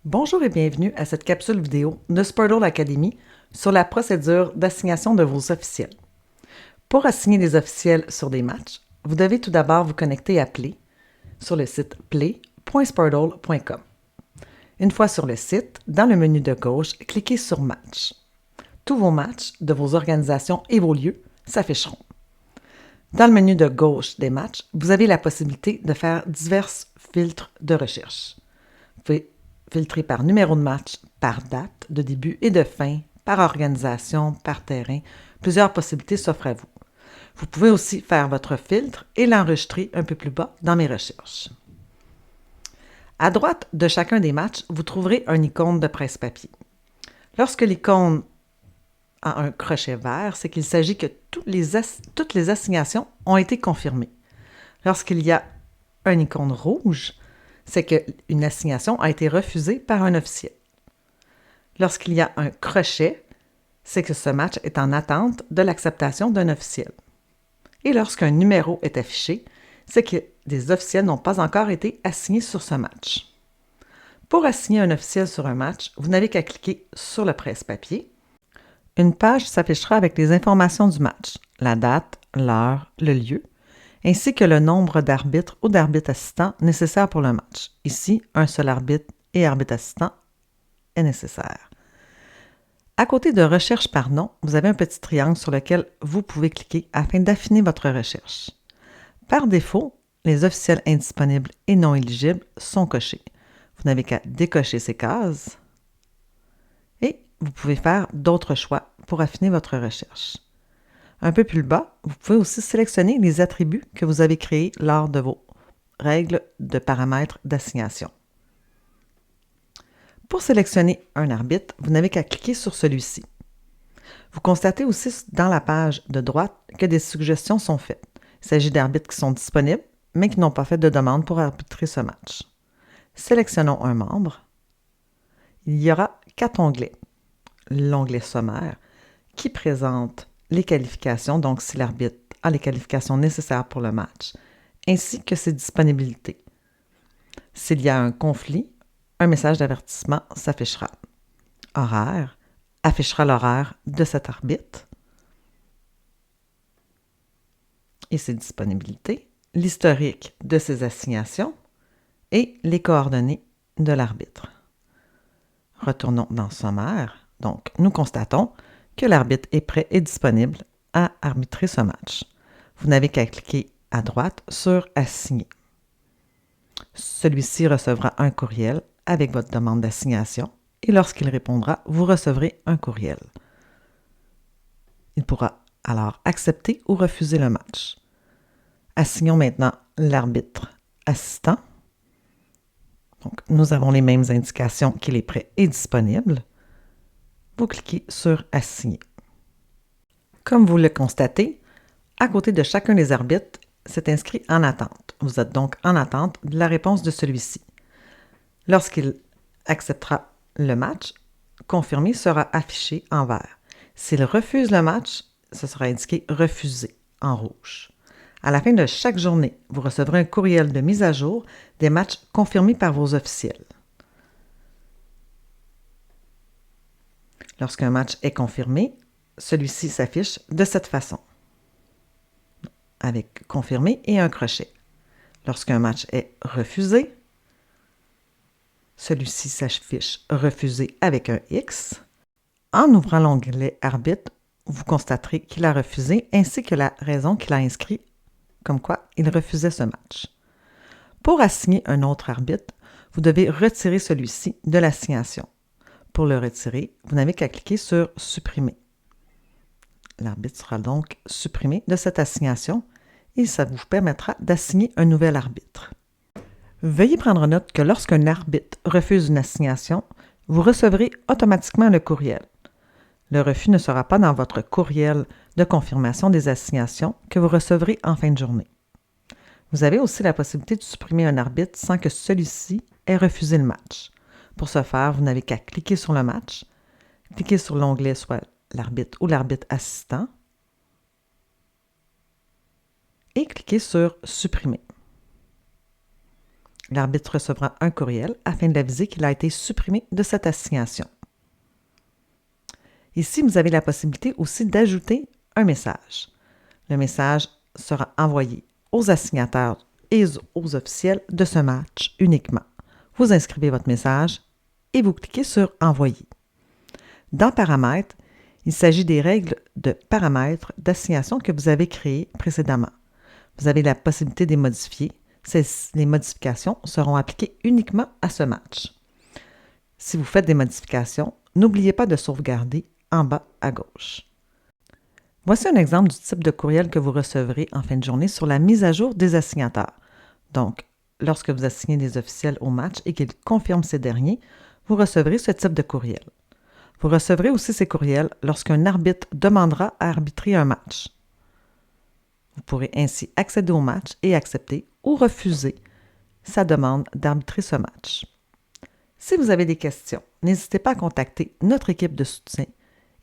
Bonjour et bienvenue à cette capsule vidéo de Sportle Academy sur la procédure d'assignation de vos officiels. Pour assigner des officiels sur des matchs, vous devez tout d'abord vous connecter à Play sur le site play.sportle.com. Une fois sur le site, dans le menu de gauche, cliquez sur Match. Tous vos matchs de vos organisations et vos lieux s'afficheront. Dans le menu de gauche des matchs, vous avez la possibilité de faire divers filtres de recherche. Vous pouvez filtrer par numéro de match, par date de début et de fin, par organisation, par terrain. Plusieurs possibilités s'offrent à vous. Vous pouvez aussi faire votre filtre et l'enregistrer un peu plus bas dans mes recherches. À droite de chacun des matchs, vous trouverez un icône de presse-papier. Lorsque l'icône a un crochet vert, c'est qu'il s'agit que toutes les assignations ont été confirmées. Lorsqu'il y a un icône rouge, c'est qu'une assignation a été refusée par un officiel. Lorsqu'il y a un crochet, c'est que ce match est en attente de l'acceptation d'un officiel. Et lorsqu'un numéro est affiché, c'est que des officiels n'ont pas encore été assignés sur ce match. Pour assigner un officiel sur un match, vous n'avez qu'à cliquer sur le presse-papier. Une page s'affichera avec les informations du match, la date, l'heure, le lieu, ainsi que le nombre d'arbitres ou d'arbitres assistants nécessaires pour le match. Ici, un seul arbitre et arbitre assistant est nécessaire. À côté de Recherche par nom, vous avez un petit triangle sur lequel vous pouvez cliquer afin d'affiner votre recherche. Par défaut, les officiels indisponibles et non éligibles sont cochés. Vous n'avez qu'à décocher ces cases et vous pouvez faire d'autres choix pour affiner votre recherche. Un peu plus bas, vous pouvez aussi sélectionner les attributs que vous avez créés lors de vos règles de paramètres d'assignation. Pour sélectionner un arbitre, vous n'avez qu'à cliquer sur celui-ci. Vous constatez aussi dans la page de droite que des suggestions sont faites. Il s'agit d'arbitres qui sont disponibles, mais qui n'ont pas fait de demande pour arbitrer ce match. Sélectionnons un membre. Il y aura 4 onglets. L'onglet sommaire qui présente les qualifications, donc si l'arbitre a les qualifications nécessaires pour le match, ainsi que ses disponibilités. S'il y a un conflit, un message d'avertissement s'affichera. Horaire affichera l'horaire de cet arbitre et ses disponibilités, l'historique de ses assignations et les coordonnées de l'arbitre. Retournons dans Sommaire. Donc, nous constatons que l'arbitre est prêt et disponible à arbitrer ce match. Vous n'avez qu'à cliquer à droite sur Assigner. Celui-ci recevra un courriel avec votre demande d'assignation et lorsqu'il répondra, vous recevrez un courriel. Il pourra alors accepter ou refuser le match. Assignons maintenant l'arbitre assistant. Donc, nous avons les mêmes indications qu'il est prêt et disponible. Vous cliquez sur Assigner. Comme vous le constatez, à côté de chacun des arbitres, c'est inscrit en attente. Vous êtes donc en attente de la réponse de celui-ci. Lorsqu'il acceptera le match, confirmé sera affiché en vert. S'il refuse le match, ce sera indiqué refusé en rouge. À la fin de chaque journée, vous recevrez un courriel de mise à jour des matchs confirmés par vos officiels. Lorsqu'un match est confirmé, celui-ci s'affiche de cette façon, avec confirmé et un crochet. Lorsqu'un match est refusé, celui-ci s'affiche refusé avec un X. En ouvrant l'onglet Arbitre, vous constaterez qu'il a refusé ainsi que la raison qu'il a inscrit, comme quoi il refusait ce match. Pour assigner un autre arbitre, vous devez retirer celui-ci de l'assignation. Pour le retirer, vous n'avez qu'à cliquer sur Supprimer. L'arbitre sera donc supprimé de cette assignation et ça vous permettra d'assigner un nouvel arbitre. Veuillez prendre note que lorsqu'un arbitre refuse une assignation, vous recevrez automatiquement le courriel. Le refus ne sera pas dans votre courriel de confirmation des assignations que vous recevrez en fin de journée. Vous avez aussi la possibilité de supprimer un arbitre sans que celui-ci ait refusé le match. Pour ce faire, vous n'avez qu'à cliquer sur le match, cliquer sur l'onglet soit l'arbitre ou l'arbitre assistant et cliquer sur Supprimer. L'arbitre recevra un courriel afin de l'aviser qu'il a été supprimé de cette assignation. Ici, vous avez la possibilité aussi d'ajouter un message. Le message sera envoyé aux assignateurs et aux officiels de ce match uniquement. Vous inscrivez votre message et vous cliquez sur « Envoyer ». Dans « Paramètres », il s'agit des règles de paramètres d'assignation que vous avez créées précédemment. Vous avez la possibilité de les modifier. Les modifications seront appliquées uniquement à ce match. Si vous faites des modifications, n'oubliez pas de sauvegarder en bas à gauche. Voici un exemple du type de courriel que vous recevrez en fin de journée sur la mise à jour des assignateurs. Donc, lorsque vous assignez des officiels au match et qu'ils confirment ces derniers, vous recevrez ce type de courriel. Vous recevrez aussi ces courriels lorsqu'un arbitre demandera à arbitrer un match. Vous pourrez ainsi accéder au match et accepter ou refuser sa demande d'arbitrer ce match. Si vous avez des questions, n'hésitez pas à contacter notre équipe de soutien.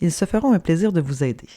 Ils se feront un plaisir de vous aider.